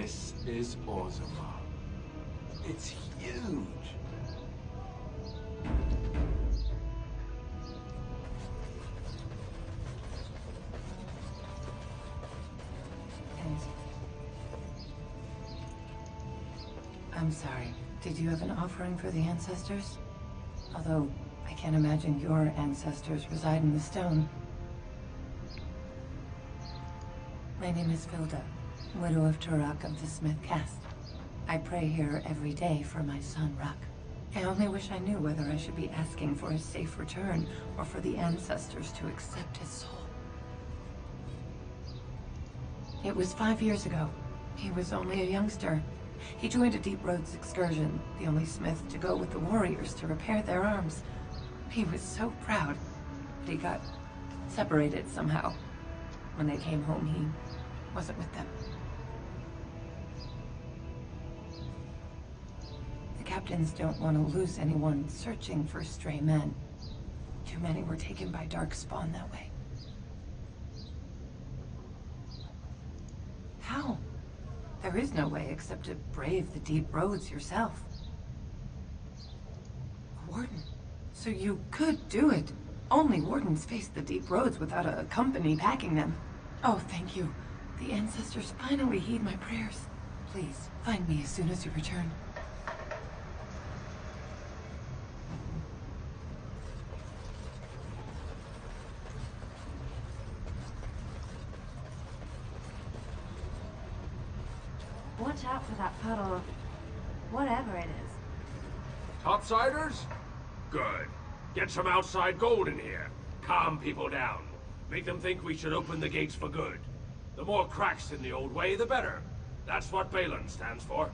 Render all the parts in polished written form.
This is Orzammar. It's huge. I'm sorry. Did you have an offering for the ancestors? Although, I can't imagine your ancestors reside in the stone. My name is Vilda, widow of Turok of the Smith caste. I pray here every day for my son, Ruck. I only wish I knew whether I should be asking for his safe return, or for the ancestors to accept his soul. It was 5 years ago. He was only a youngster. He joined a Deep Roads excursion, the only smith to go with the warriors to repair their arms. He was so proud, but he got separated somehow. When they came home, he wasn't with them. The captains don't want to lose anyone searching for stray men. Too many were taken by Darkspawn that way. How? There is no way except to brave the Deep Roads yourself. A warden. So you could do it. Only wardens face the Deep Roads without a company packing them. Oh, thank you. The ancestors finally heed my prayers. Please, find me as soon as you return. Watch out for that puddle of whatever it is. Topsiders? Good. Get some outside gold in here. Calm people down. Make them think we should open the gates for good. The more cracks in the old way, the better. That's what Balin stands for.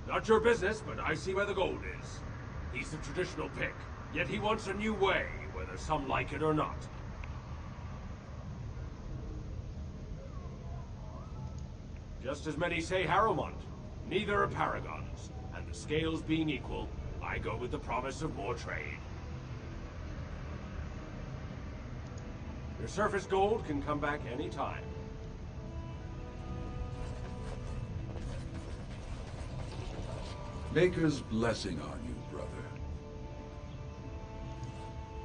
Not your business, but I see where the gold is. He's the traditional pick, yet he wants a new way, whether some like it or not. Just as many say Harrowmont. Neither are paragons, and the scales being equal, I go with the promise of more trade. Your surface gold can come back any time. Maker's blessing on you, brother.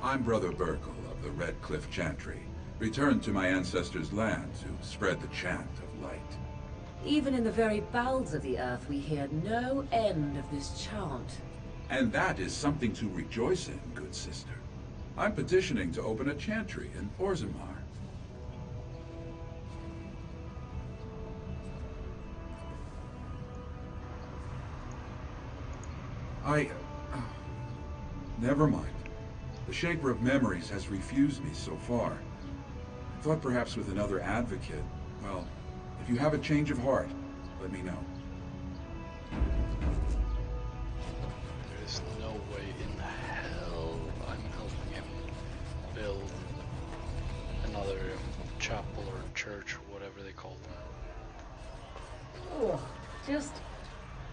I'm Brother Burkle of the Red Cliff Chantry, returned to my ancestors' land to spread the chant of light. Even in the very bowels of the earth, we hear no end of this chant. And that is something to rejoice in, good sister. I'm petitioning to open a chantry in Orzammar. Never mind. The Shaper of Memories has refused me so far. I thought perhaps with another advocate, well, if you have a change of heart, let me know. There is no way in hell I'm helping him build another chapel or church or whatever they call them. Ugh, just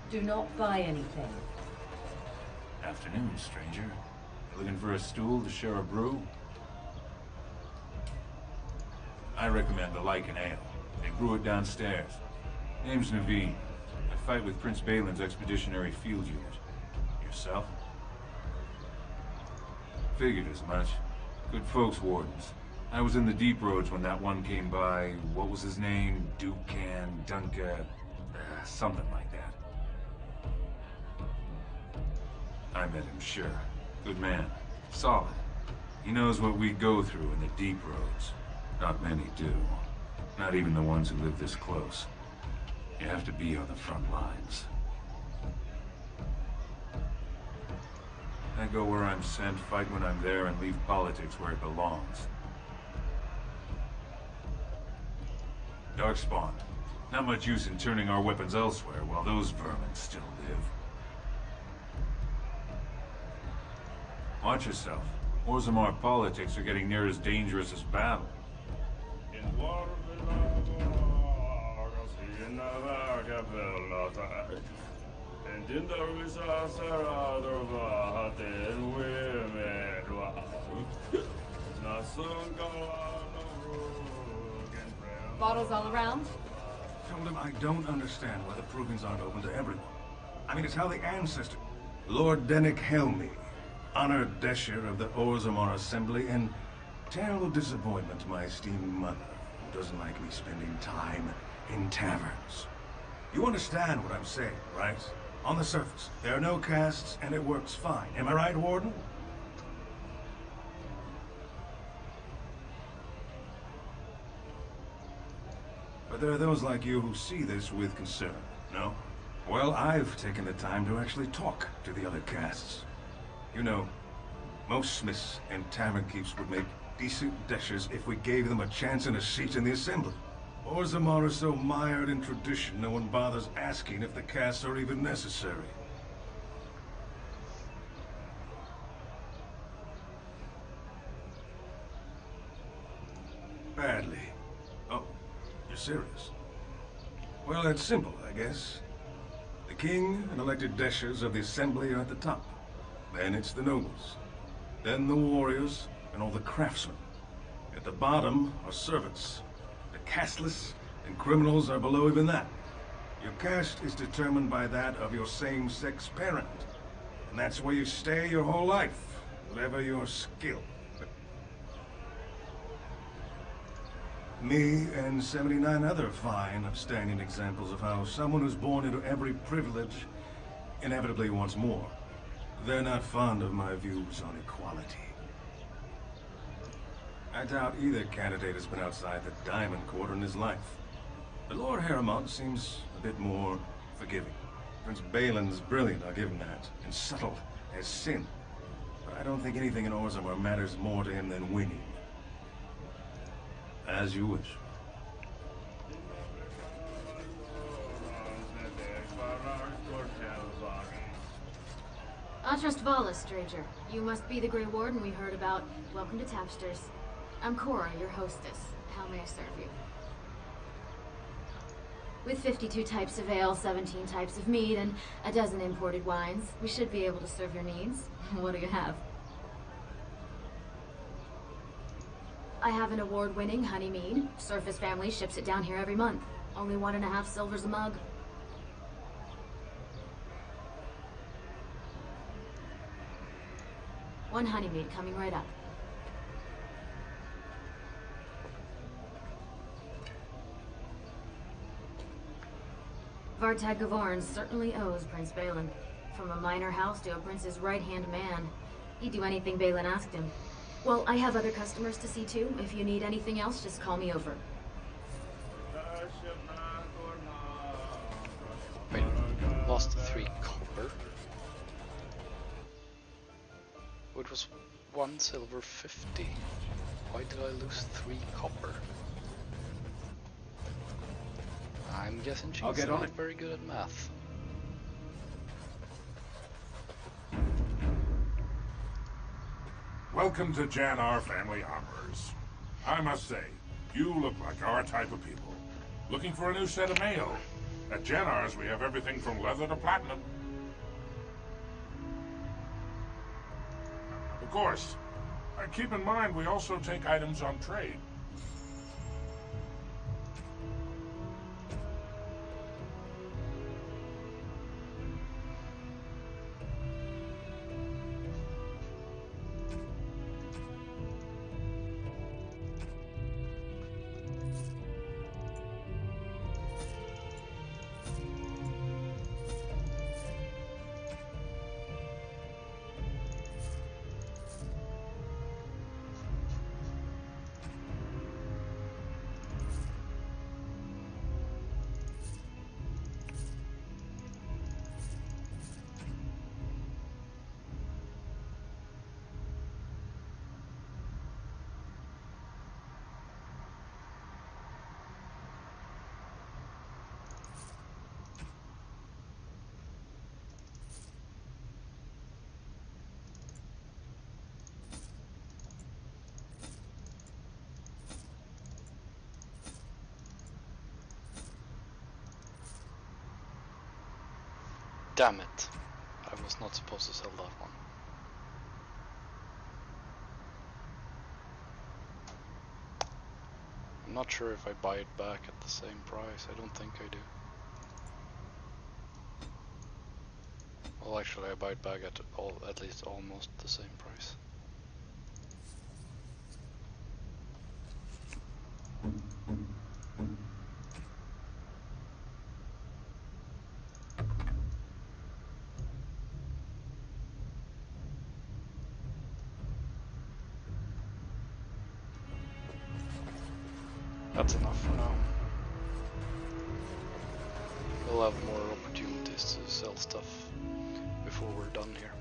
do not buy anything. Afternoon, stranger. You looking for a stool to share a brew? I recommend the Lycan Ale. They brew it downstairs. Name's Naveen. I fight with Prince Balin's expeditionary field unit. Yourself? Figured as much. Good folks, wardens. I was in the Deep Roads when that one came by. What was his name? Dukan, Dunka, something like that. I met him, sure. Good man. Solid. He knows what we go through in the Deep Roads. Not many do. Not even the ones who live this close. You have to be on the front lines. I go where I'm sent, fight when I'm there, and leave politics where it belongs. Darkspawn. Not much use in turning our weapons elsewhere while those vermin still live. Watch yourself. Orzammar politics are getting near as dangerous as battle. bottles all around? Told him I don't understand why the provings aren't open to everyone. I mean, it's how the ancestor... Lord Dennick Helmi, honored Desher of the Orzammar Assembly, and terrible disappointment to my esteemed mother, who doesn't like me spending time in taverns. You understand what I'm saying, right? On the surface, there are no castes, and it works fine. Am I right, Warden? But there are those like you who see this with concern, no? Well, I've taken the time to actually talk to the other castes. You know, most smiths and tavern keeps would make decent deshers if we gave them a chance and a seat in the assembly. Orzammar is so mired in tradition, no one bothers asking if the castes are even necessary. Badly. Oh, you're serious? Well, it's simple, I guess. The king and elected deshers of the assembly are at the top. Then it's the nobles. Then the warriors and all the craftsmen. At the bottom are servants. The casteless and criminals are below even that. Your caste is determined by that of your same-sex parent. And that's where you stay your whole life, whatever your skill. Me and 79 other fine, upstanding examples of how someone who's born into every privilege inevitably wants more. They're not fond of my views on equality. I doubt either candidate has been outside the Diamond Court in his life. But Lord Harrowmont seems a bit more forgiving. Prince Balin's brilliant, I'll give him that, and subtle as sin. But I don't think anything in Orzammar matters more to him than winning. As you wish. Atrust Vala, stranger. You must be the Grey Warden we heard about. Welcome to Tapsters. I'm Cora, your hostess. How may I serve you? With 52 types of ale, 17 types of mead, and a dozen imported wines, we should be able to serve your needs. What do you have? I have an award-winning honey mead. Surface Family ships it down here every month. Only 1.5 silvers a mug. One honey mead coming right up. Vartag Gavorn certainly owes Prince Balin. From a minor house to a prince's right-hand man. He'd do anything Balin asked him. Well, I have other customers to see too. If you need anything else, just call me over. Wait, lost 3 copper. It was 1 silver 50. Why did I lose 3 copper? I'm guessing she's not very good at math. Welcome to Jannar Family Armorers. I must say, you look like our type of people. Looking for a new set of mail? At Jannar's, we have everything from leather to platinum. Of course, keep in mind we also take items on trade. Damn it. I was not supposed to sell that one. I'm not sure if I buy it back at the same price. I don't think I do. Well, actually, I buy it back at least almost the same price. That's enough for now. We'll have more opportunities to sell stuff before we're done here.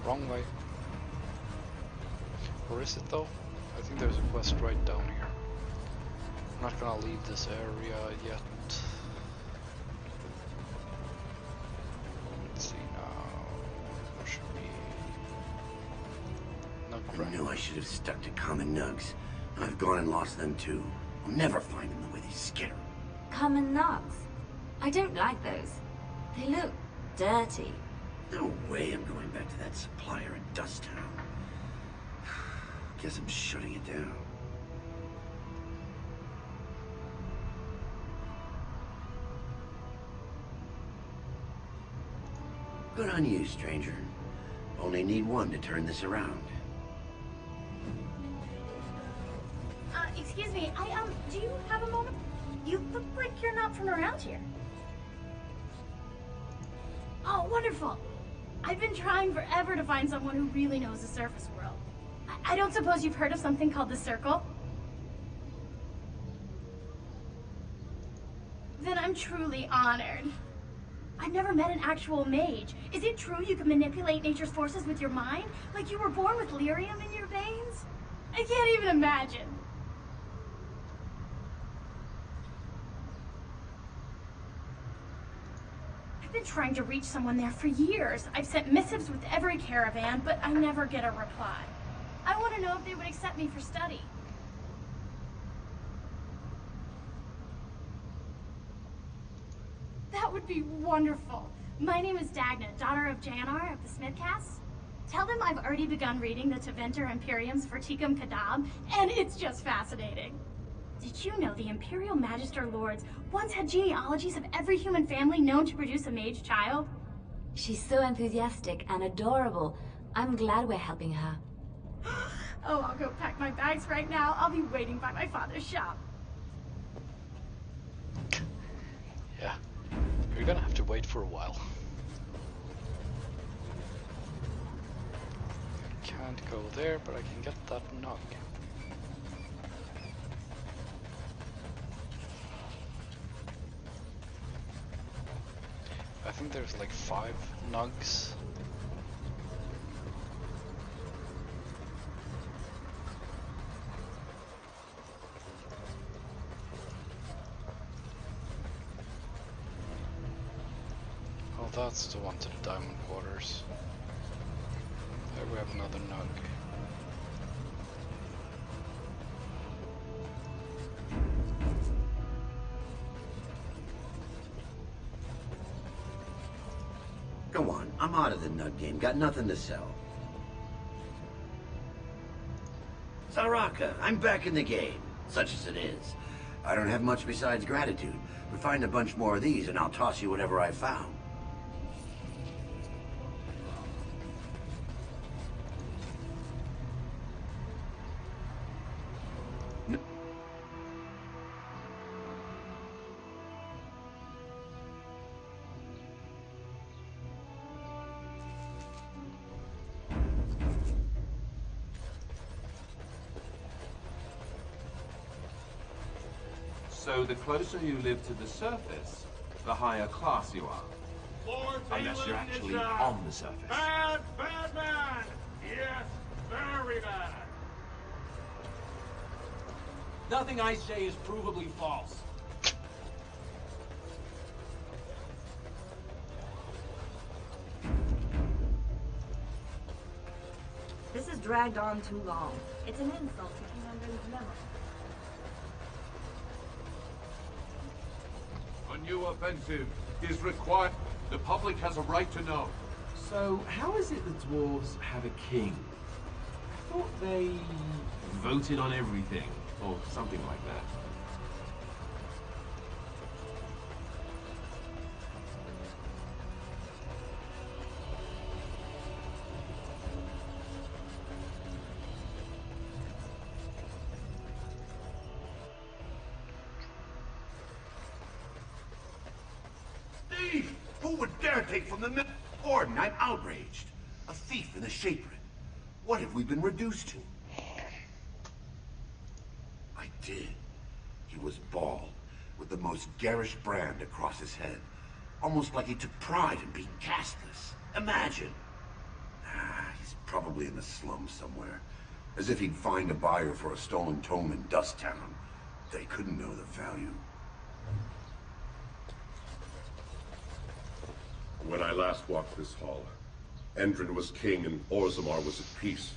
Wrong way. Or is it though? I think there's a quest right down here. I'm not gonna leave this area yet. Let's see now. There should be... I knew I should have stuck to common nugs. I've gone and lost them too. I'll never find them the way they skitter. Common nugs? I don't like those. They look dirty. No way I'm going back to that supplier in Dust Town. Guess I'm shutting it down. Good on you, stranger. Only need one to turn this around. Excuse me, do you have a moment? You look like you're not from around here. Oh, wonderful. I've been trying forever to find someone who really knows the surface world. I don't suppose you've heard of something called the Circle? Then I'm truly honored. I've never met an actual mage. Is it true you can manipulate nature's forces with your mind? Like you were born with lyrium in your veins? I can't even imagine. I've been trying to reach someone there for years. I've sent missives with every caravan, but I never get a reply. I want to know if they would accept me for study. That would be wonderful. My name is Dagna, daughter of Janar of the Smithcasts. Tell them I've already begun reading the Tevinter Imperiums for Tikum Kadab, and it's just fascinating. Did you know the Imperial Magister Lords once had genealogies of every human family known to produce a mage child? She's so enthusiastic and adorable. I'm glad we're helping her. Oh, I'll go pack my bags right now. I'll be waiting by my father's shop. Yeah, you're gonna have to wait for a while. I can't go there, but I can get that nug. I think there's like 5 nugs. Oh, that's the one to the diamond quarters. There we have another nug. Go on, I'm out of the nug game. Got nothing to sell. Saraka, I'm back in the game, such as it is. I don't have much besides gratitude, but find a bunch more of these and I'll toss you whatever I found. So the closer you live to the surface, the higher class you are. Unless you're actually on the surface. Bad, bad man! Yes, very bad. Nothing I say is provably false. This has dragged on too long. It's an insult to King Unray's memory. A new offensive is required. The public has a right to know. So, how is it the dwarves have a king? I thought they voted on everything, or something like that. Thief! Who would dare take from the Warden? I'm outraged. A thief in a Shapered. What have we been reduced to? I did. He was bald, with the most garish brand across his head. Almost like he took pride in being castless. Imagine! He's probably in the slums somewhere. As if he'd find a buyer for a stolen tome in Dust Town. They couldn't know the value. When I last walked this hall, Endrin was king and Orzammar was at peace.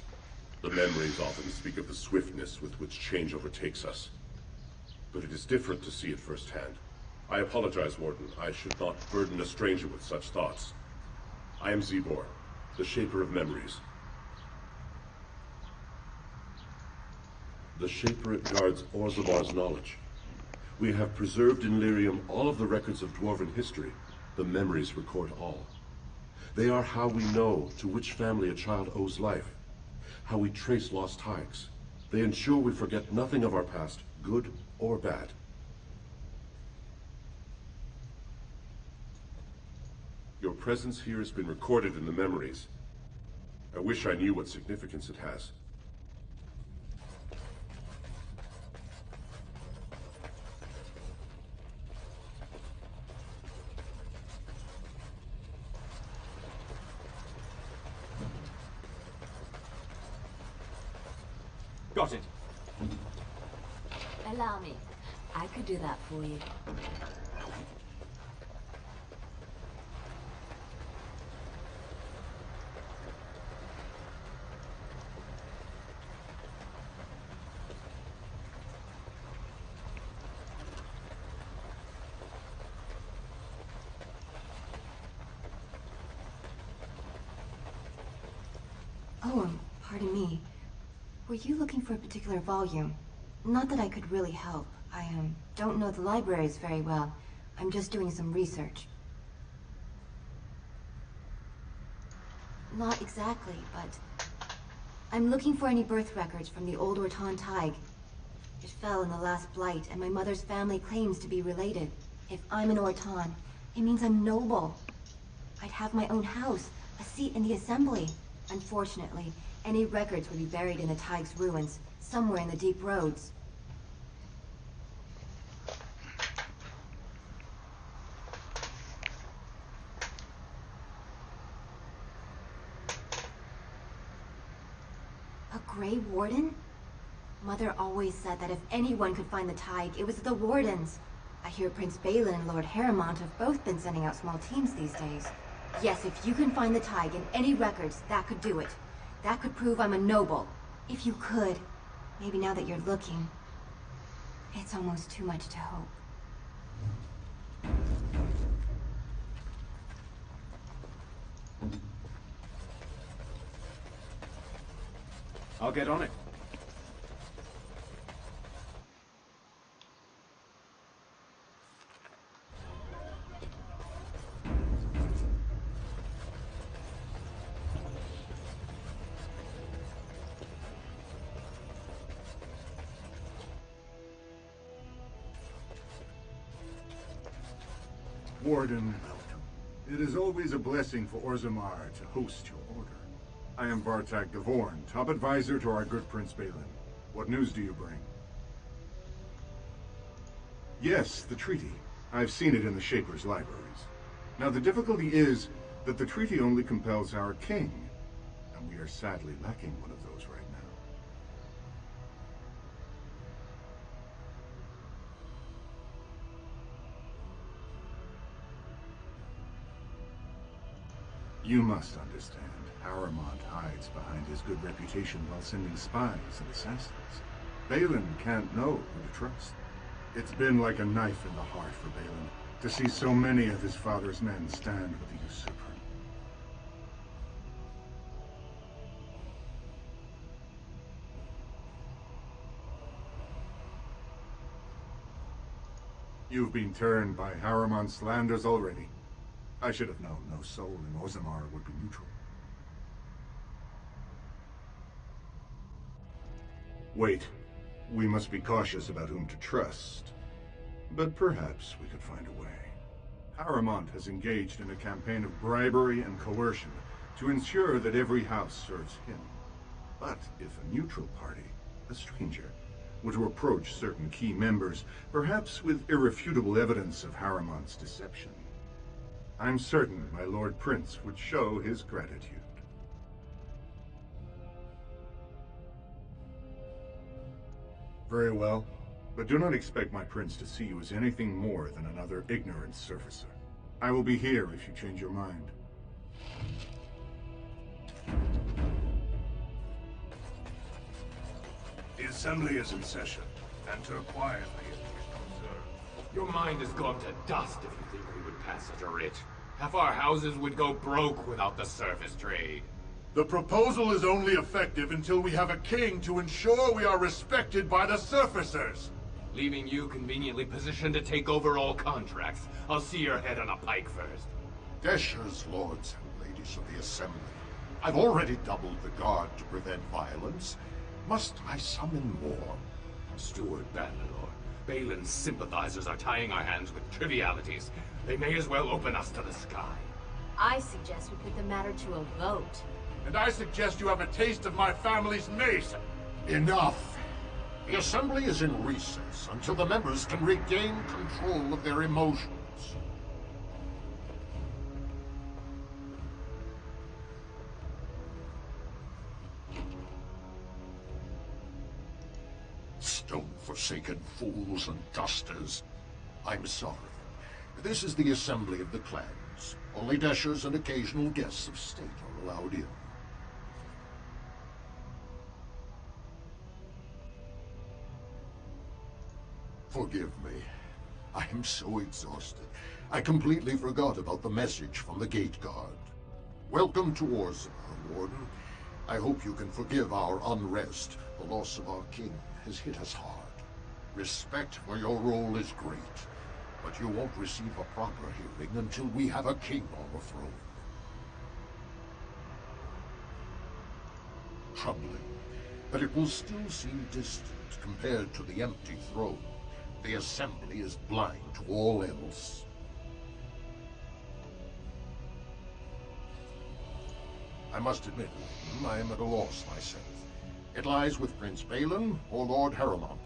The memories often speak of the swiftness with which change overtakes us. But it is different to see it firsthand. I apologize, Warden. I should not burden a stranger with such thoughts. I am Zebor, the Shaper of Memories. The Shaper guards Orzammar's knowledge. We have preserved in Lyrium all of the records of Dwarven history. The memories record all. They are how we know to which family a child owes life, how we trace lost hikes. They ensure we forget nothing of our past, good or bad. Your presence here has been recorded in the memories. I wish I knew what significance it has. Got it. Allow me. I could do that for you. Oh, pardon me. Were you looking for a particular volume? Not that I could really help. I don't know the libraries very well. I'm just doing some research. Not exactly, but I'm looking for any birth records from the old Ortan Tig. It fell in the last blight, and my mother's family claims to be related. If I'm an Ortan, it means I'm noble. I'd have my own house, a seat in the assembly. Unfortunately, any records would be buried in the Tig's ruins, somewhere in the deep roads. A Grey Warden? Mother always said that if anyone could find the Tig, it was the Wardens. I hear Prince Balin and Lord Harrimont have both been sending out small teams these days. Yes, if you can find the Tig in any records, that could do it. That could prove I'm a noble. If you could. Maybe now that you're looking. It's almost too much to hope. I'll get on it. Warden, it is always a blessing for Orzammar to host your order. I am Vartag Gavorn, top advisor to our good Prince Balin. What news do you bring? Yes, the treaty. I've seen it in the Shaper's libraries. Now the difficulty is that the treaty only compels our king, and we are sadly lacking one of those right now. You must understand, Harrimont hides behind his good reputation while sending spies and assassins. Balin can't know who to trust. It's been like a knife in the heart for Balin to see so many of his father's men stand with the usurper. You've been turned by Harriman's slanders already. I should have known no soul in Orzammar would be neutral. Wait. We must be cautious about whom to trust. But perhaps we could find a way. Harrimont has engaged in a campaign of bribery and coercion to ensure that every house serves him. But if a neutral party, a stranger, were to approach certain key members, perhaps with irrefutable evidence of Harrimont's deception, I'm certain my Lord Prince would show his gratitude. Very well, but do not expect my prince to see you as anything more than another ignorant surfacer. I will be here if you change your mind. The assembly is in session. Enter quietly. Your mind has gone to dust if you think we would pass such a writ. Half our houses would go broke without the surface trade. The proposal is only effective until we have a king to ensure we are respected by the surfacers. Leaving you conveniently positioned to take over all contracts. I'll see your head on a pike first. Desher's lords and ladies of the assembly. I've already doubled the guard to prevent violence. Must I summon more? Steward Bannerlord, Balin's sympathizers are tying our hands with trivialities. They may as well open us to the sky. I suggest we put the matter to a vote. And I suggest you have a taste of my family's mace. Enough. The assembly is in recess until the members can regain control of their emotions. Stone-forsaken fools and dusters. I'm sorry. This is the assembly of the clans. Only Deshers and occasional guests of state are allowed in. Forgive me. I am so exhausted. I completely forgot about the message from the gate guard. Welcome to Orzammar, Warden. I hope you can forgive our unrest. The loss of our king has hit us hard. Respect for your role is great, but you won't receive a proper hearing until we have a king on the throne. Troubling, but it will still seem distant compared to the empty throne. The assembly is blind to all else. I must admit, I am at a loss myself. It lies with Prince Balin or Lord Harrimont,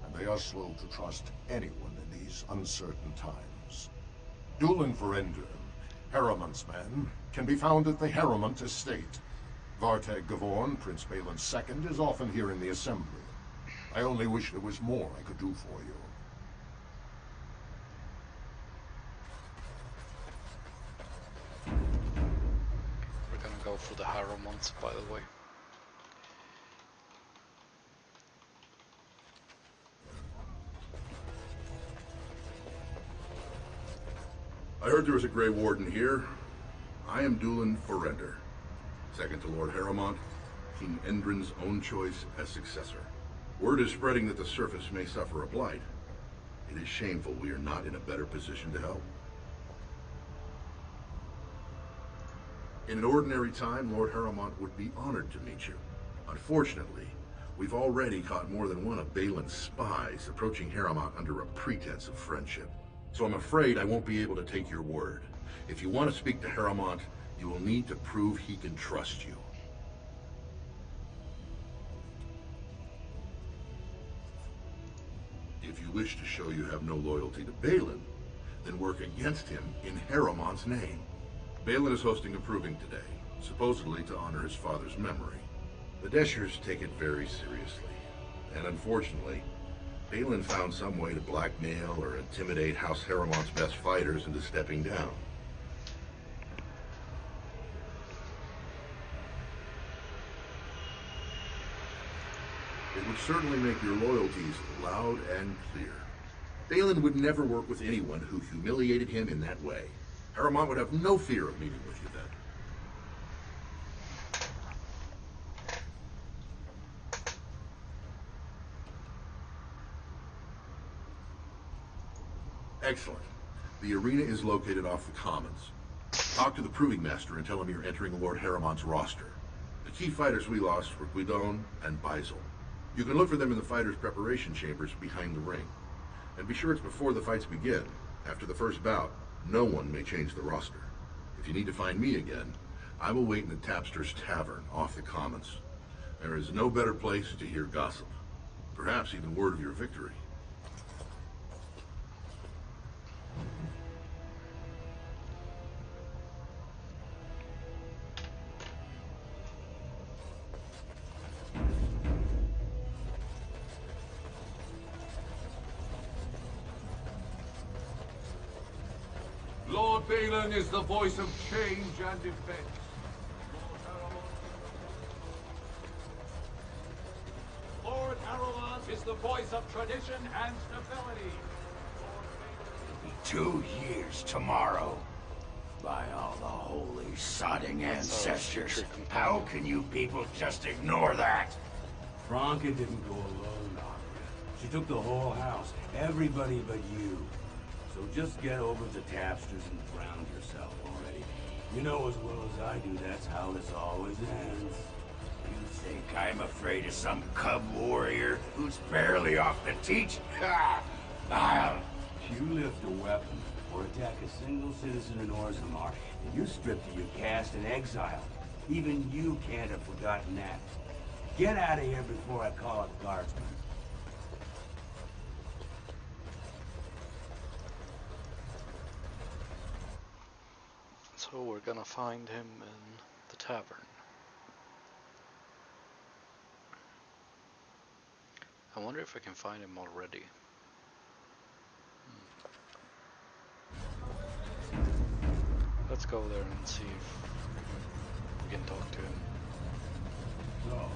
and they are slow to trust anyone in these uncertain times. Dulin Ferender, Harrimont's man, can be found at the Harrimont estate. Vartag Gavorn, Prince Balin's second, is often here in the assembly. I only wish there was more I could do for you. We're gonna go for the Harrowmonts, by the way. I heard there was a Grey Warden here. I am Dulin Ferender, second to Lord Harrimont, King Endrin's own choice as successor. Word is spreading that the surface may suffer a blight. It is shameful we are not in a better position to help. In an ordinary time, Lord Harrimont would be honored to meet you. Unfortunately, we've already caught more than one of Balin's spies approaching Harrimont under a pretense of friendship. So I'm afraid I won't be able to take your word. If you want to speak to Harrimont, you will need to prove he can trust you. If you wish to show you have no loyalty to Balin, then work against him in Harrimont's name. Balin is hosting a proving today, supposedly to honor his father's memory. The Deshers take it very seriously, and unfortunately, Balin found some way to blackmail or intimidate House Harrimont's best fighters into stepping down. It would certainly make your loyalties loud and clear. Balin would never work with anyone who humiliated him in that way. Harrimont would have no fear of meeting with you then. Excellent. The arena is located off the Commons. Talk to the Proving Master and tell him you're entering Lord Harrimon's roster. The key fighters we lost were Guidon and Baisel. You can look for them in the fighters' preparation chambers behind the ring. And be sure it's before the fights begin. After the first bout, no one may change the roster. If you need to find me again, I will wait in the Tapster's Tavern off the Commons. There is no better place to hear gossip. Perhaps even word of your victory. Lord Balin is the voice of change and defense. Lord Harrowmont is the voice of tradition and stability. 2 years tomorrow. By all the holy sodding ancestors. How can you people just ignore that? Franca didn't go alone, Doctor. She took the whole house. Everybody but you. So just get over to Tapster's and ground yourself already. You know as well as I do that's how this always ends. You think I'm afraid of some cub warrior who's barely off the teach? If you lift a weapon or attack a single citizen in Orzammar, and you're stripped of your caste and exiled. Even you can't have forgotten that. Get out of here before I call a guardsman. So we're gonna find him in the tavern. I wonder if I can find him already. Let's go there and see if we can talk to him. No.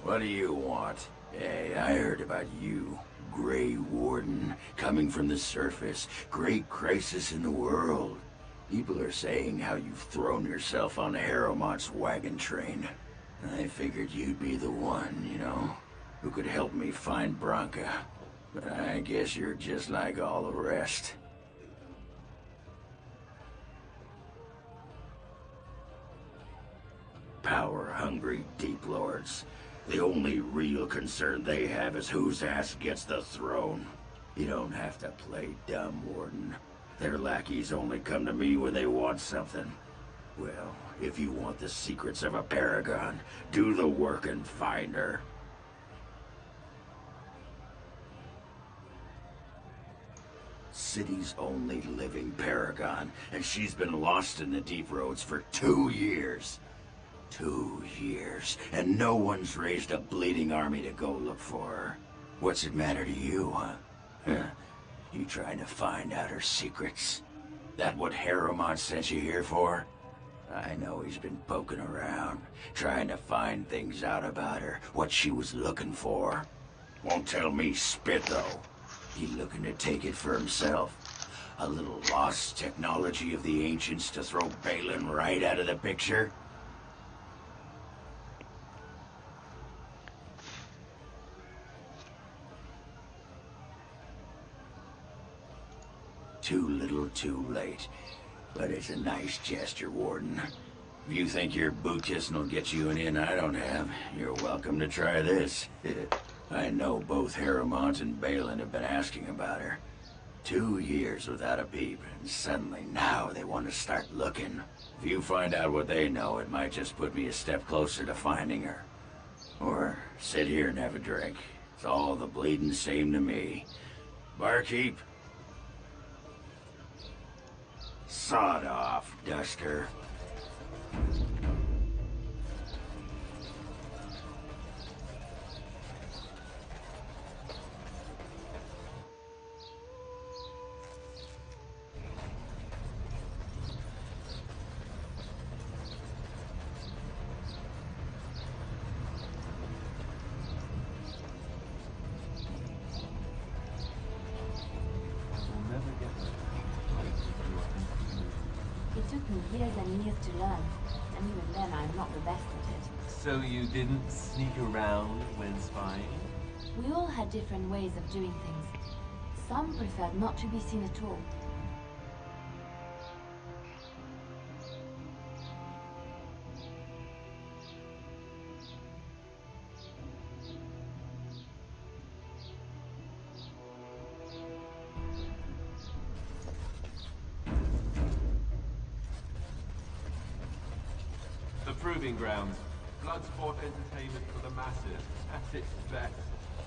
What do you want? Hey, I heard about you. Grey Warden, coming from the surface. Great crisis in the world. People are saying how you've thrown yourself on Harrowmont's wagon train. I figured you'd be the one, you know, who could help me find Branka. But I guess you're just like all the rest. Power-hungry Deep Lords. The only real concern they have is whose ass gets the throne. You don't have to play dumb, Warden. Their lackeys only come to me when they want something. Well, if you want the secrets of a paragon, do the work and find her. City's only living paragon, and she's been lost in the Deep Roads for 2 years. 2 years, and no one's raised a bleeding army to go look for her. What's it matter to you, huh? You trying to find out her secrets? That what Harrowmont sent you here for? I know he's been poking around, trying to find things out about her, what she was looking for. Won't tell me spit, though. He looking to take it for himself. A little lost technology of the ancients to throw Balin right out of the picture? Too little, too late. But it's a nice gesture, Warden. If you think your boot kissing will get you an in I don't have, you're welcome to try this. I know both Harrowmont and Balin have been asking about her. 2 years without a peep, and suddenly now they want to start looking. If you find out what they know, it might just put me a step closer to finding her. Or sit here and have a drink. It's all the bleeding same to me. Barkeep? Sod off, Duster. to learn, and even then I'm not the best at it. So you didn't sneak around when spying? We all had different ways of doing things. Some preferred not to be seen at all. The Proving Grounds. Bloodsport entertainment for the masses. At its best.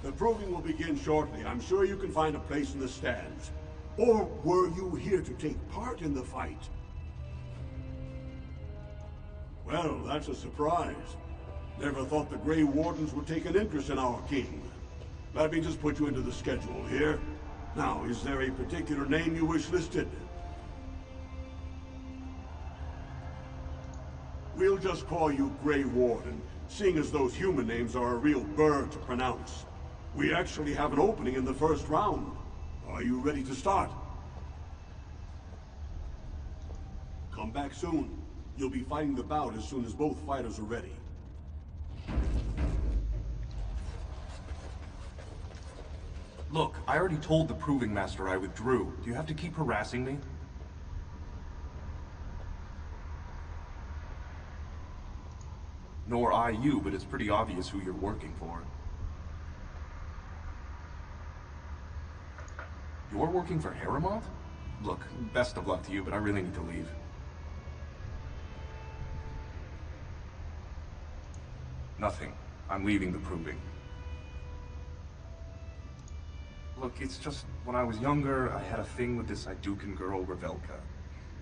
The proving will begin shortly. I'm sure you can find a place in the stands. Or were you here to take part in the fight? Well, that's a surprise. Never thought the Grey Wardens would take an interest in our king. Let me just put you into the schedule here. Now, is there a particular name you wish listed? We'll just call you Grey Warden, seeing as those human names are a real burr to pronounce. We actually have an opening in the first round. Are you ready to start? Come back soon. You'll be fighting the bout as soon as both fighters are ready. Look, I already told the Proving Master I withdrew. Do you have to keep harassing me? Nor I you, but it's pretty obvious who you're working for. You're working for Harrowmont? Look, best of luck to you, but I really need to leave. Nothing. I'm leaving the Proving. Look, it's just, when I was younger, I had a thing with this Idukan girl, Revelka.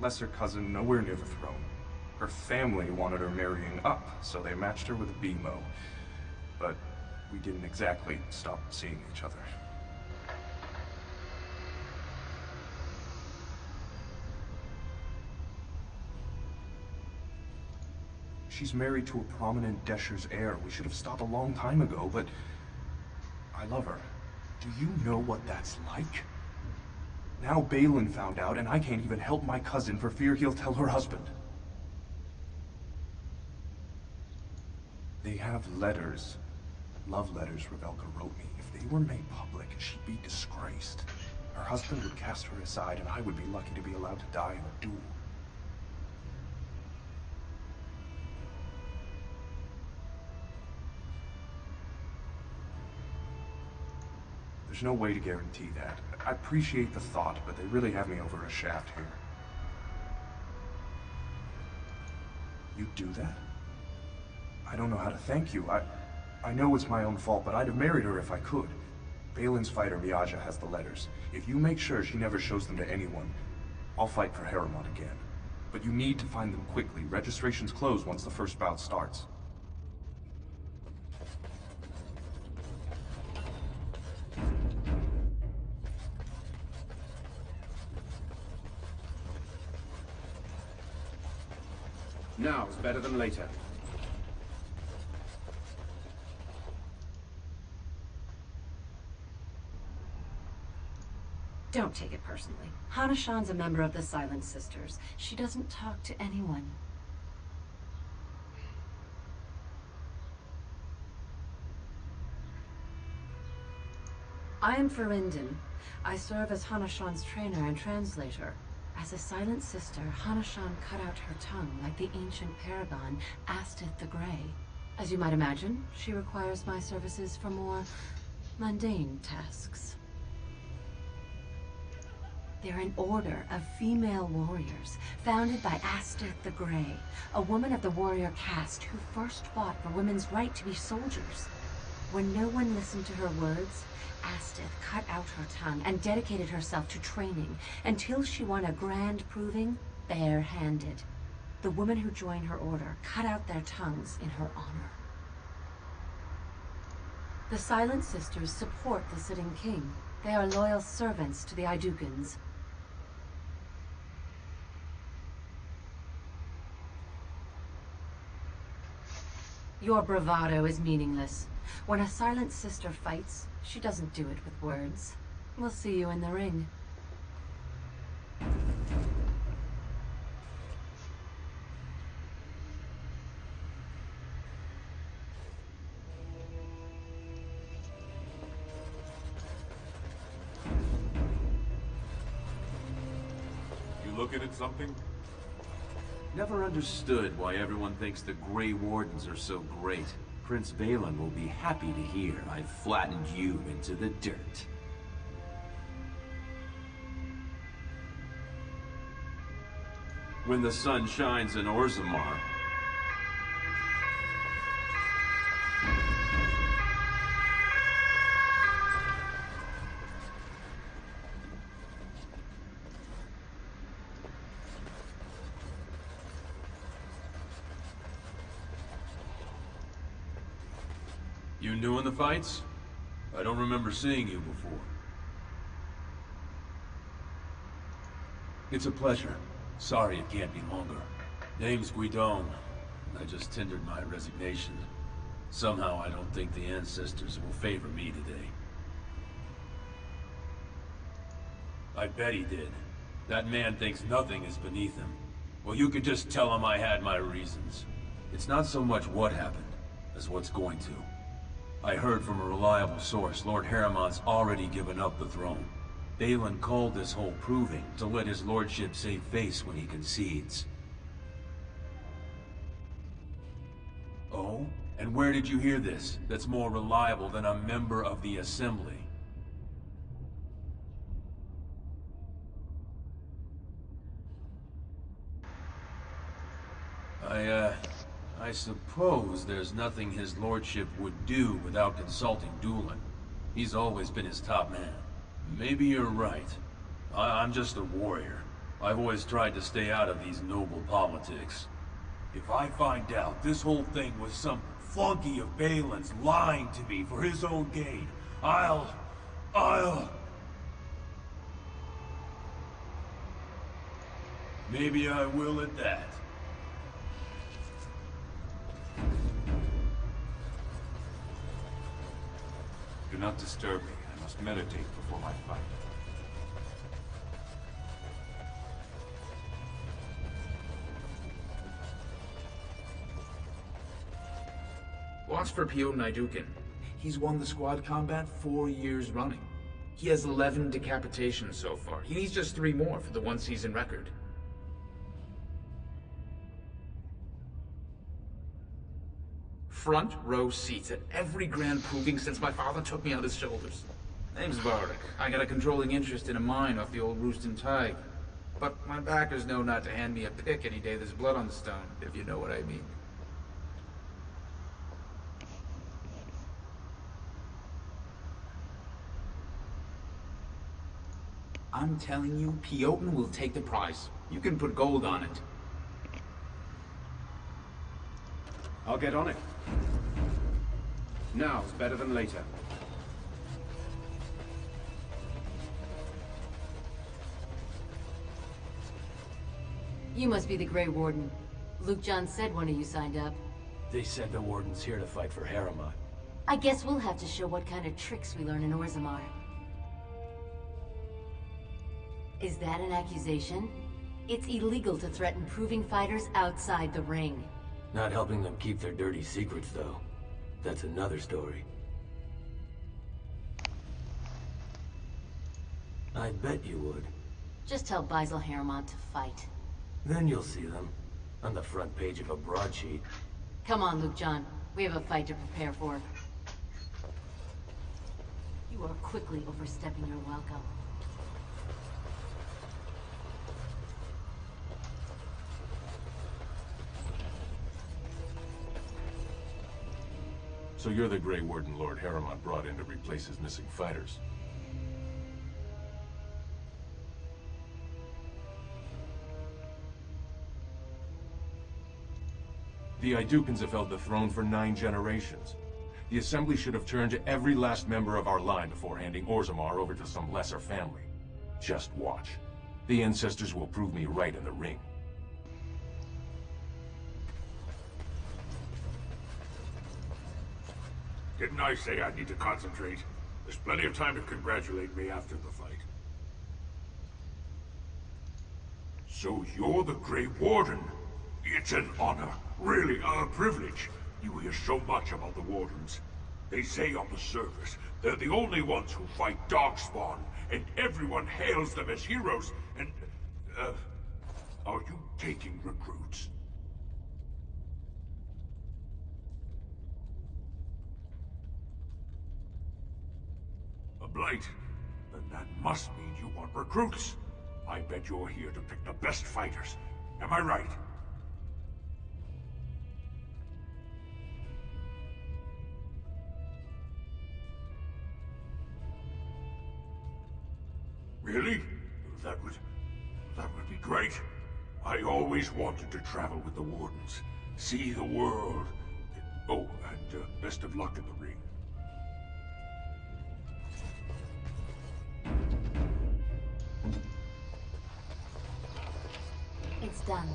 Lesser cousin, nowhere near the throne. Her family wanted her marrying up, so they matched her with a BMO. But we didn't exactly stop seeing each other. She's married to a prominent Desher's heir. We should have stopped a long time ago, but I love her. Do you know what that's like? Now Balin found out, and I can't even help my cousin for fear he'll tell her husband. They have letters. Love letters Revelka wrote me. If they were made public, she'd be disgraced. Her husband would cast her aside, and I would be lucky to be allowed to die in a duel. There's no way to guarantee that. I appreciate the thought, but they really have me over a shaft here. You do that? I don't know how to thank you. I know it's my own fault, but I'd have married her if I could. Balin's fighter, Miaja, has the letters. If you make sure she never shows them to anyone, I'll fight for Harrowmont again. But you need to find them quickly. Registrations close once the first bout starts. Now's better than later. Don't take it personally. Hana-shan's a member of the Silent Sisters. She doesn't talk to anyone. I am Farinden. I serve as Hana-shan's trainer and translator. As a Silent Sister, Hana-shan cut out her tongue like the ancient paragon, Astith the Grey. As you might imagine, she requires my services for more mundane tasks. They're an order of female warriors, founded by Astith the Grey, a woman of the warrior caste who first fought for women's right to be soldiers. When no one listened to her words, Astith cut out her tongue and dedicated herself to training until she won a grand proving bare-handed. The women who joined her order cut out their tongues in her honor. The Silent Sisters support the sitting king. They are loyal servants to the Idukans. Your bravado is meaningless. When a Silent Sister fights, she doesn't do it with words. We'll see you in the ring. looking at something? Never understood why everyone thinks the Grey Wardens are so great. Prince Balin will be happy to hear I've flattened you into the dirt. When the sun shines in Orzammar, you new in the fights? I don't remember seeing you before. It's a pleasure. Sorry it can't be longer. Name's Guidon. I just tendered my resignation. Somehow I don't think the ancestors will favor me today. I bet he did. That man thinks nothing is beneath him. Well, you could just tell him I had my reasons. It's not so much what happened, as what's going to. I heard from a reliable source Lord Harrimant's already given up the throne. Balin called this whole proving to let his lordship save face when he concedes. Oh? And where did you hear this that's more reliable than a member of the Assembly? I suppose there's nothing his lordship would do without consulting Dulin. He's always been his top man. Maybe you're right. I'm just a warrior. I've always tried to stay out of these noble politics. If I find out this whole thing was some flunky of Balin's lying to me for his own gain, I'll... Maybe I will at that. Do not disturb me. I must meditate before my fight. Watch for Piotr Naidukin. He's won the squad combat 4 years running. He has 11 decapitations so far. He needs just 3 more for the one-season record. Front row seats at every grand proving since my father took me on his shoulders. Name's Varric. I got a controlling interest in a mine off the old Rooston Tide. But my backers know not to hand me a pick any day there's blood on the stone, if you know what I mean. I'm telling you, Piotr will take the prize. You can put gold on it. I'll get on it. Now's better than later. You must be the Grey Warden. Luke John said one of you signed up. They said the Warden's here to fight for Harriman. I guess we'll have to show what kind of tricks we learn in Orzammar. Is that an accusation? It's illegal to threaten proving fighters outside the ring. Not helping them keep their dirty secrets, though. That's another story. I bet you would. Just tell Basil Harrimant to fight. Then you'll see them. On the front page of a broadsheet. Come on, Luke John. We have a fight to prepare for. You are quickly overstepping your welcome. So you're the Grey Warden Lord Harrimant brought in to replace his missing fighters. The Aedukans have held the throne for 9 generations. The Assembly should have turned to every last member of our line before handing Orzammar over to some lesser family. Just watch. The ancestors will prove me right in the ring. Didn't I say I need to concentrate? There's plenty of time to congratulate me after the fight. So you're the Grey Warden? It's an honor. Really, a privilege. You hear so much about the Wardens. They say on the surface, they're the only ones who fight Darkspawn, and everyone hails them as heroes, and, Are you taking recruits? A Blight? Then that must mean you want recruits. I bet you're here to pick the best fighters. Am I right? Really? That would be great. I always wanted to travel with the Wardens, see the world. Oh, and best of luck in the ring. It's done.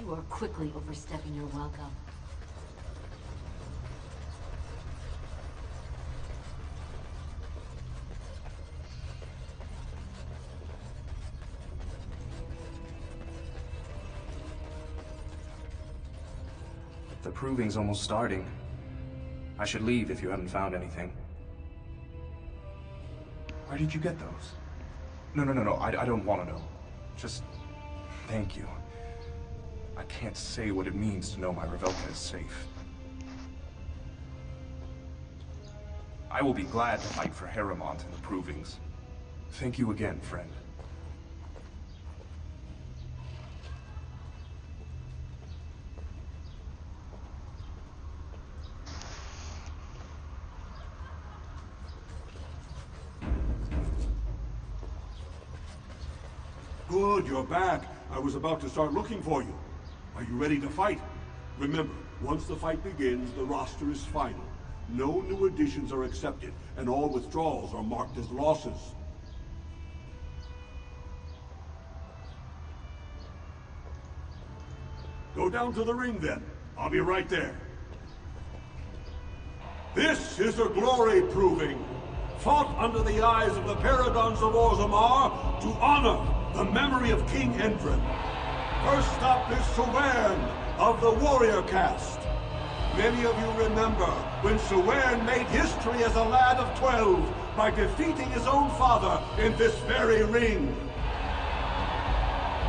You are quickly overstepping your welcome. The proving's almost starting. I should leave if you haven't found anything. Where did you get those? No, I don't want to know. Just thank you. I can't say what it means to know my Revelka is safe. I will be glad to fight for Harrowmont in the provings. Thank you again, friend. Good, you're back. I was about to start looking for you. Are you ready to fight? Remember, once the fight begins, the roster is final. No new additions are accepted, and all withdrawals are marked as losses. Go down to the ring, then. I'll be right there. This is a glory proving, fought under the eyes of the Paragons of Orzammar to honor the memory of King Endrin. First up is Sewern of the Warrior Caste. Many of you remember when Sewern made history as a lad of 12 by defeating his own father in this very ring.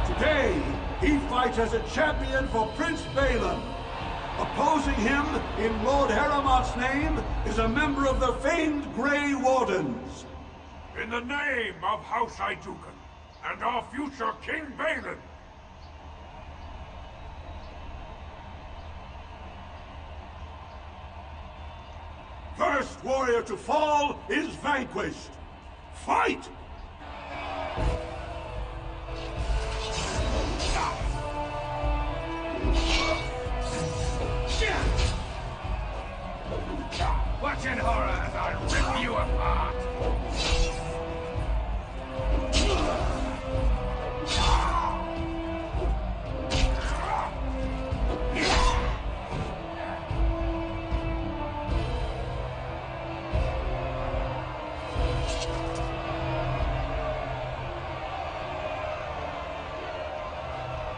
Today, he fights as a champion for Prince Balin. Opposing him, in Lord Harrowmont's name, is a member of the famed Grey Wardens. In the name of House Aeducan and our future King Balin, first warrior to fall is vanquished. Fight! Watch in horror as I rip you apart!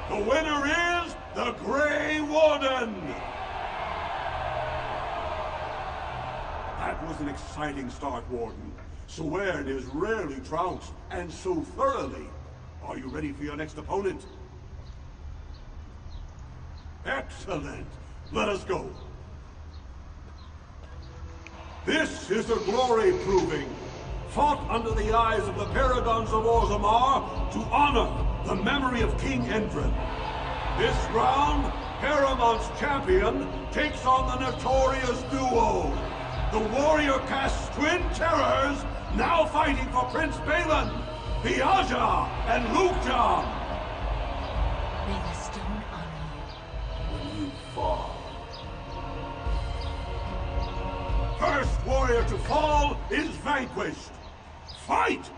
The winner is the Grey Warden! That was an exciting start, Warden. Sewern is rarely trounced, and so thoroughly. Are you ready for your next opponent? Excellent! Let us go. This is a glory proving, fought under the eyes of the Paragons of Orzammar to honor the memory of King Endrin. This round, Harrowmont's champion takes on the notorious duo, the Warrior Caste Twin Terrors, now fighting for Prince Balin, Viaja and Lukjan. May the stone honor you. When you fall. First warrior to fall is vanquished. Fight!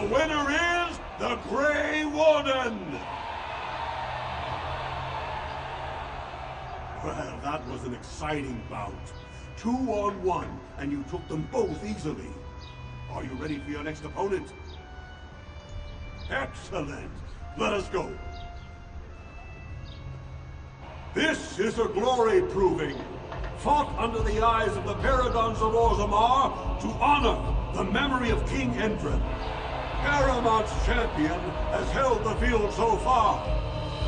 winner is the Grey Warden! Well, that was an exciting bout. 2-on-1, and you took them both easily. Are you ready for your next opponent? Excellent! Let us go. This is a glory proving, fought under the eyes of the Paragons of Orzammar to honor the memory of King Endrin. Harrowmont's champion has held the field so far,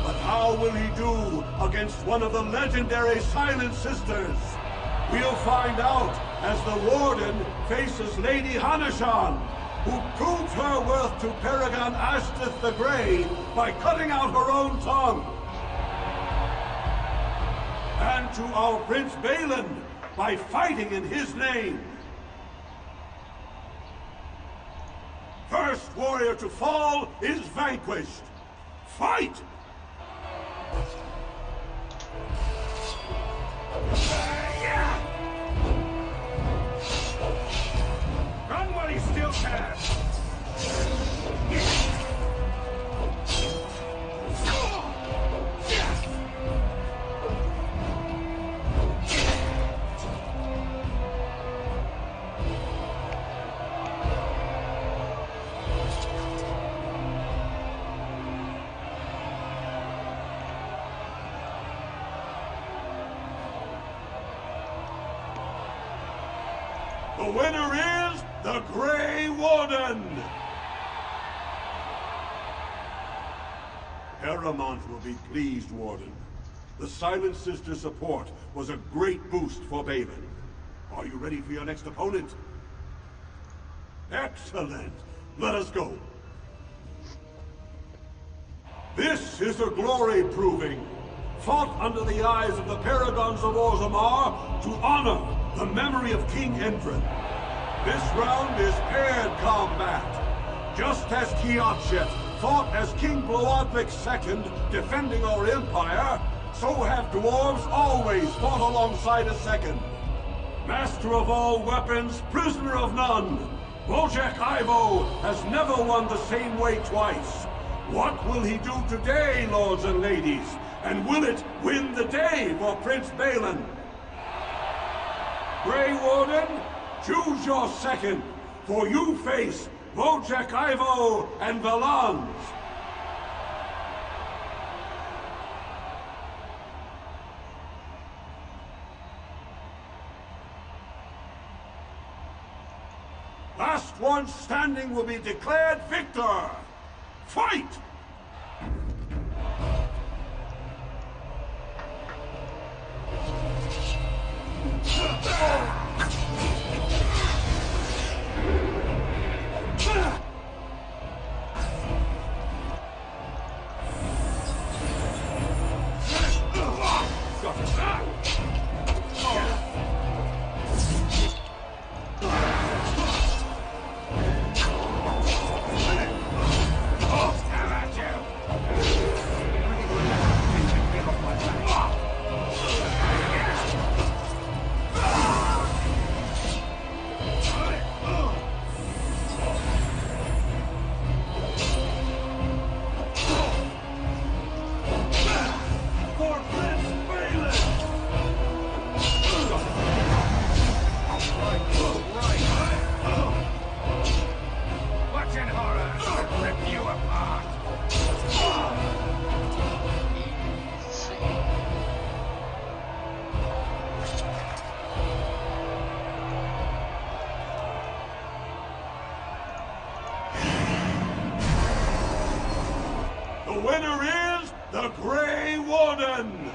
but how will he do against one of the legendary Silent Sisters? We'll find out as the Warden faces Lady Hanashan, who proved her worth to Paragon Ashtith the Grey by cutting out her own tongue. And to our Prince Balin by fighting in his name. First warrior to fall is vanquished. Fight! Run while he still can! The winner is the Grey Warden! Harrowmont will be pleased, Warden. The Silent Sister support was a great boost for Balin. Are you ready for your next opponent? Excellent! Let us go. This is a glory proving, fought under the eyes of the Paragons of Orzammar to honor the memory of King Endrin. This round is paired combat. Just as Kiakshet fought as King Bloodwick II, defending our empire, so have dwarves always fought alongside a second. Master of all weapons, prisoner of none, Wojciech Ivo has never won the same way twice. What will he do today, lords and ladies? And will it win the day for Prince Balin? Grey Warden, choose your second, for you face Wojciech Ivo and Valans. Last one standing will be declared victor. Fight! The winner is the Grey Warden!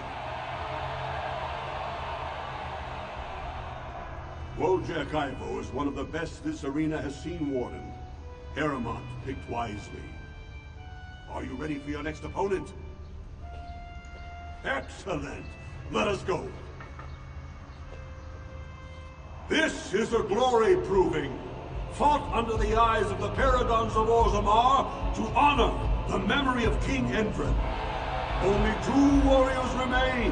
Wojciech Ivo is one of the best this arena has seen, Warden. Harrowmont picked wisely. Are you ready for your next opponent? Excellent! Let us go. This is a glory proving, fought under the eyes of the Paragons of Orzammar to honor the memory of King Endrin. Only 2 warriors remain,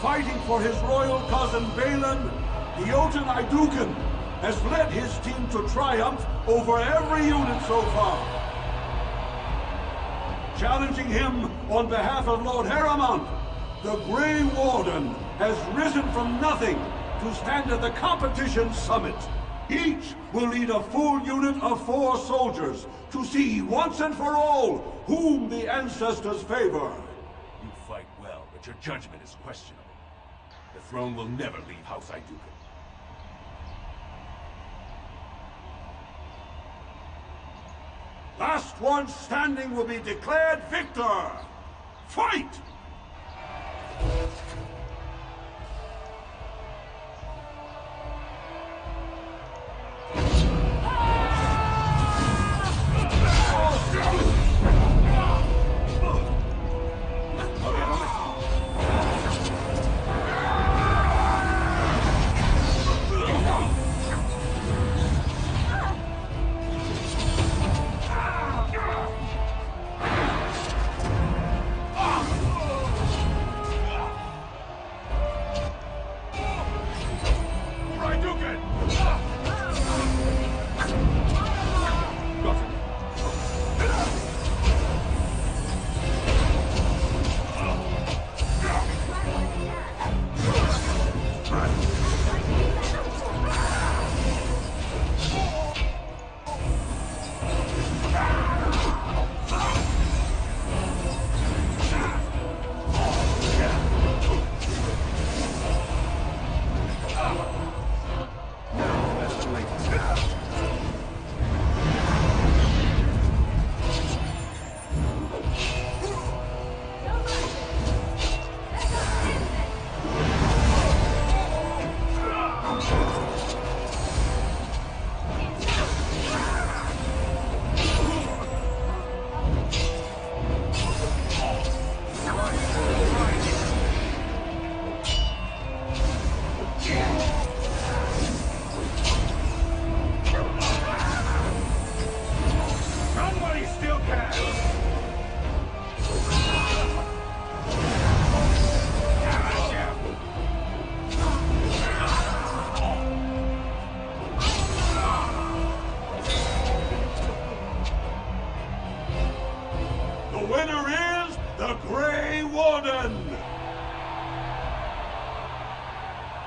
fighting for his royal cousin Balin, the Jotun Iduken, has led his team to triumph over every unit so far. Challenging him on behalf of Lord Harrowmont, the Grey Warden has risen from nothing to stand at the competition summit. Each will lead a full unit of 4 soldiers to see once and for all whom the ancestors favor. You fight well, but your judgment is questionable. The throne will never leave House Aeducan. Last one standing will be declared victor. Fight!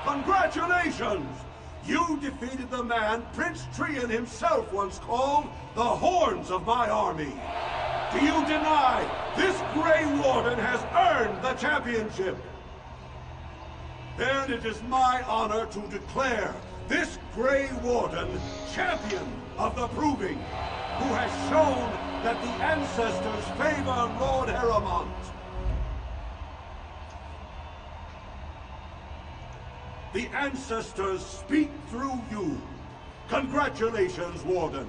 Congratulations! You defeated the man Prince Trian himself once called the Horns of my army. Do you deny this Grey Warden has earned the championship? Then it is my honor to declare this Grey Warden champion of the Proving, who has shown that the ancestors favor Lord Harrowmont. The ancestors speak through you. Congratulations, Warden.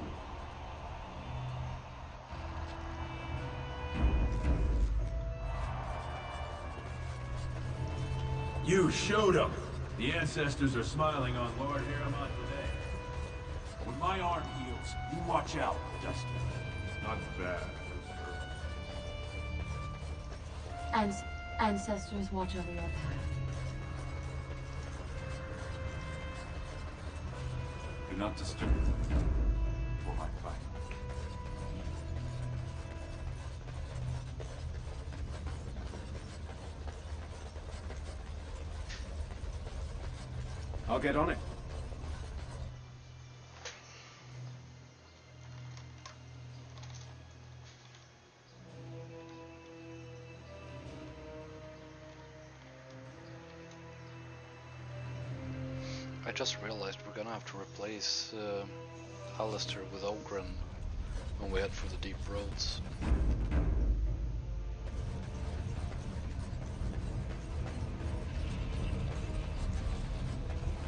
You showed them. The ancestors are smiling on Lord Harrowmont today. When my arm heals, you watch out, Dustin. Not bad. Ancestors watch over your path. Do not disturb for my fight. I'll get on it. I just realized we're gonna have to replace Alistair with Ogren when we head for the deep roads.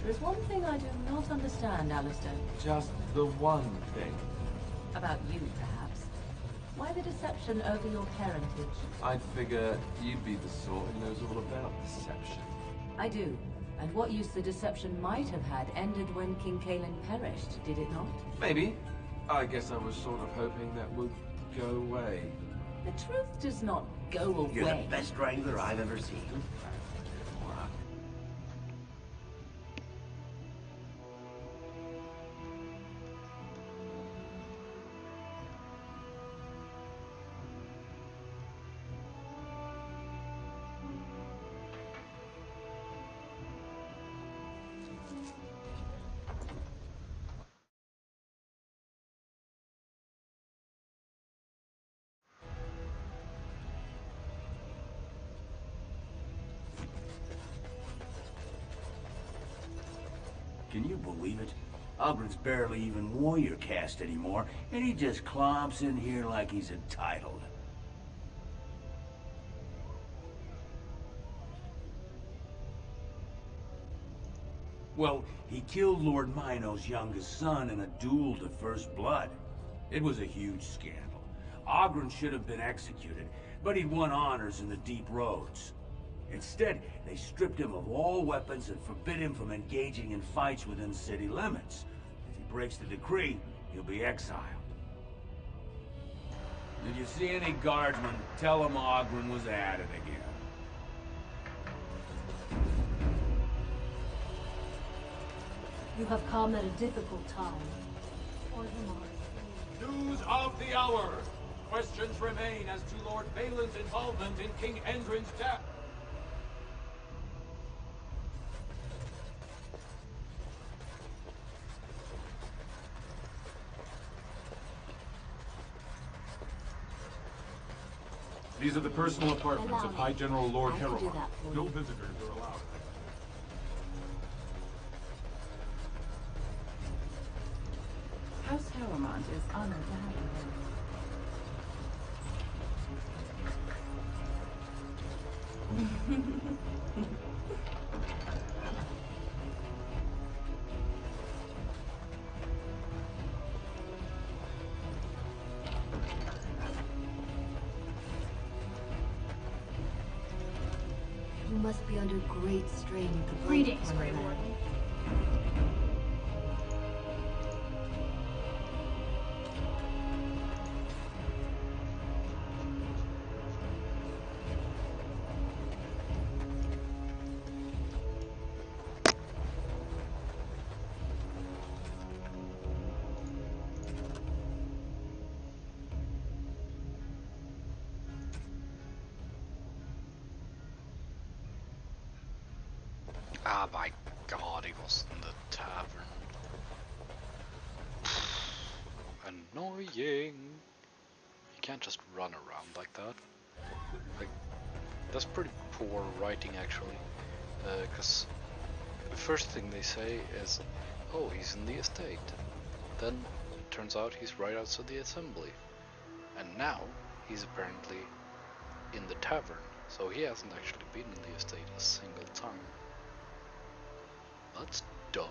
There's one thing I do not understand, Alistair. Just the one thing. About you, perhaps. Why the deception over your parentage? I'd figure you'd be the sort who knows all about deception. I do. And what use the deception might have had ended when King Cailan perished, did it not? Maybe. I guess I was sort of hoping that would go away. The truth does not go away. You're the best wrangler I've ever seen. Can you believe it? Ogren's barely even warrior caste anymore, and he just clomps in here like he's entitled. Well, he killed Lord Mino's youngest son in a duel to first blood. It was a huge scandal. Ogren should have been executed, but he'd won honors in the Deep Roads. Instead, they stripped him of all weapons and forbid him from engaging in fights within city limits. If he breaks the decree, he'll be exiled. If you see any guardsmen, tell them Ogren was at it again. You have come at a difficult time. News of the hour! Questions remain as to Lord Balin's involvement in King Endrin's death. These are the personal apartments of High General Lord I can do Harrowmont. that for No you. visitors are allowed. House Harrowmont is honored to have you here. You must be under great strain with the Greetings, Blade Grey Runner. Warden. Ah, my God, he was in the tavern. Annoying. You can't just run around like that. Like, that's pretty poor writing, actually. Because the first thing they say is, oh, he's in the estate. Then it turns out he's right outside the assembly. And now he's apparently in the tavern. So he hasn't actually been in the estate a single time. That's dumb.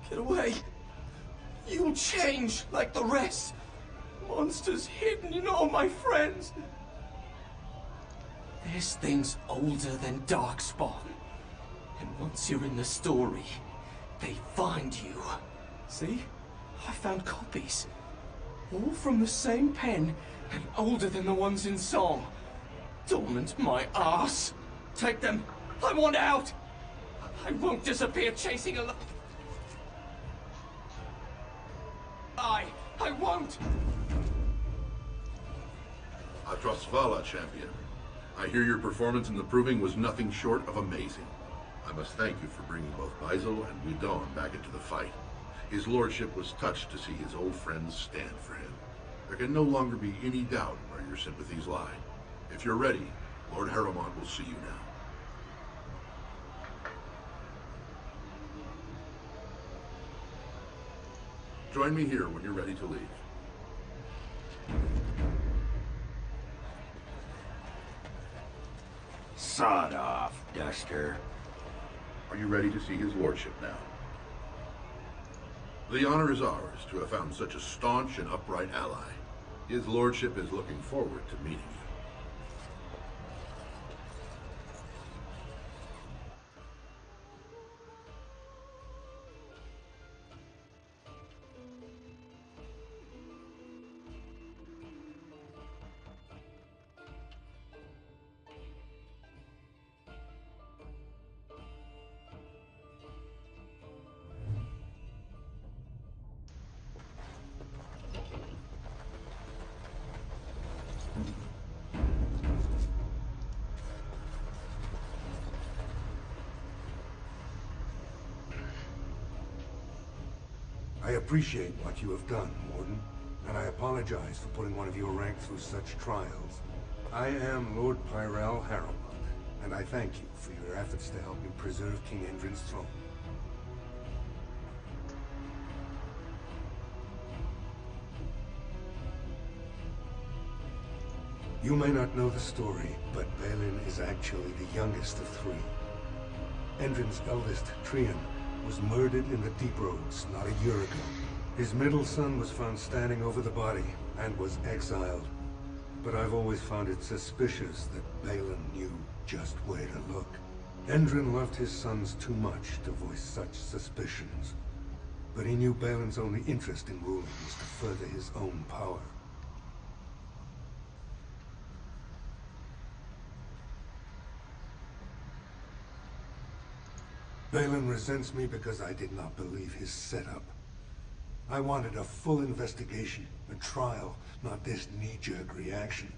Get away. You'll change like the rest. Monsters hidden in all my friends. This thing's older than Darkspawn. And once you're in the story, they find you. See? I found copies. All from the same pen and older than the ones in song. Dormant my ass. Take them. I want out. I won't disappear chasing a... I won't! Atrasvala, champion. I hear your performance in the Proving was nothing short of amazing. I must thank you for bringing both Baisel and Guidon back into the fight. His lordship was touched to see his old friends stand for him. There can no longer be any doubt where your sympathies lie. If you're ready, Lord Harrowmont will see you now. Join me here when you're ready to leave. Sod off, Duster. Are you ready to see his lordship now? The honor is ours to have found such a staunch and upright ally. His lordship is looking forward to meeting you. I appreciate what you have done, Warden, and I apologize for putting one of your rank through such trials. I am Lord Pyrell Harrowmont, and I thank you for your efforts to help me preserve King Endrin's throne. You may not know the story, but Balin is actually the youngest of three. Endrin's eldest, Trian, was murdered in the Deep Roads not a year ago. His middle son was found standing over the body and was exiled. But I've always found it suspicious that Balin knew just where to look. Endrin loved his sons too much to voice such suspicions. But he knew Balin's only interest in ruling was to further his own power. Balin resents me because I did not believe his setup. I wanted a full investigation, a trial, not this knee-jerk reaction.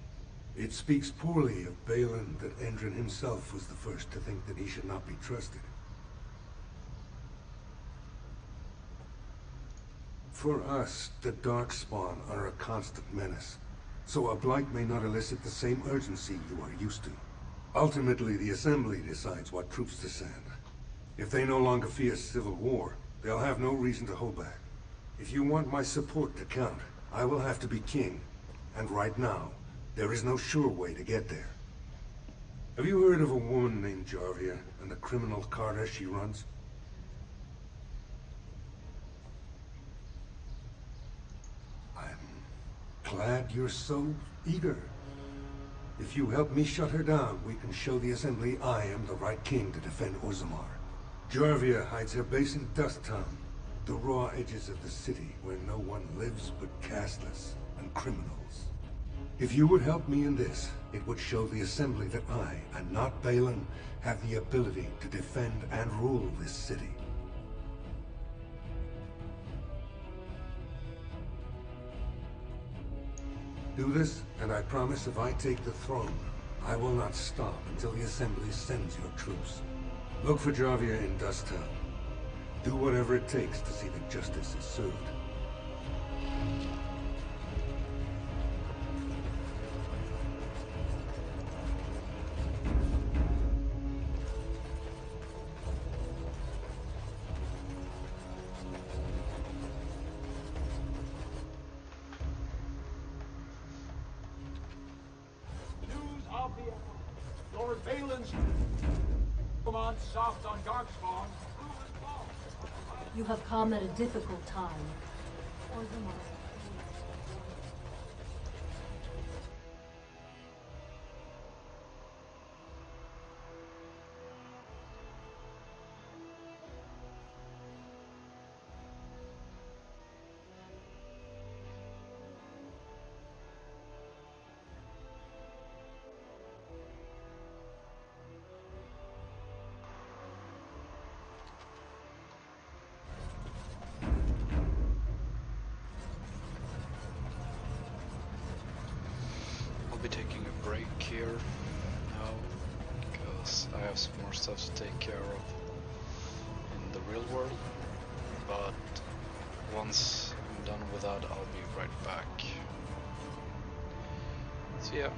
It speaks poorly of Balin that Endrin himself was the first to think that he should not be trusted. For us, the Darkspawn are a constant menace, so a blight may not elicit the same urgency you are used to. Ultimately, the Assembly decides what troops to send. If they no longer fear civil war, they'll have no reason to hold back. If you want my support to count, I will have to be king. And right now, there is no sure way to get there. Have you heard of a woman named Jarvia and the criminal carter she runs? I'm glad you're so eager. If you help me shut her down, we can show the Assembly I am the right king to defend Orzammar. Jarvia hides her base in Dust Town, the raw edges of the city where no one lives but castless and criminals. If you would help me in this, it would show the Assembly that I, and not Balin, have the ability to defend and rule this city. Do this, and I promise if I take the throne, I will not stop until the Assembly sends your troops. Look for Jarvia in Dust Town. Do whatever it takes to see that justice is served. News of the Lord Balin's soft on Darkspawn. You have come at a difficult time. Be taking a break here now because I have some more stuff to take care of in the real world, but once I'm done with that I'll be right back. So yeah.